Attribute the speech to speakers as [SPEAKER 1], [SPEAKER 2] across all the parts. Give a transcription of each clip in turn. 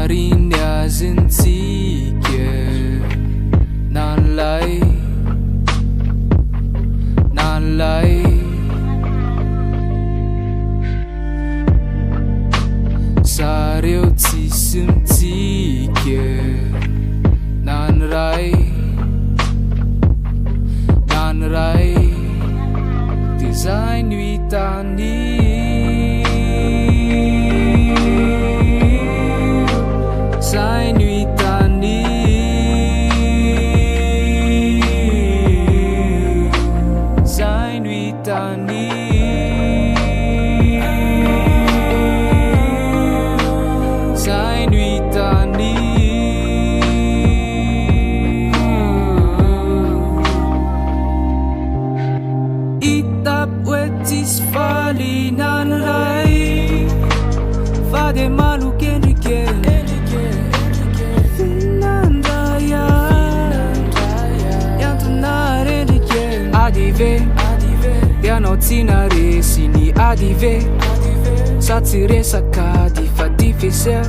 [SPEAKER 1] Marinyazintsika nanlay sareo tsisy mitsika nanray de zay no hitany zay no hitany zay no hitany zay no hitany itap hoe tsisy faly nanray fa de malokendrikely adive dianao tsy naresy ny adive sa tsy resakady fa difesea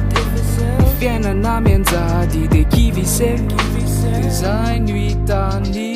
[SPEAKER 1] fiainana mianjady de kivise de zay no hitany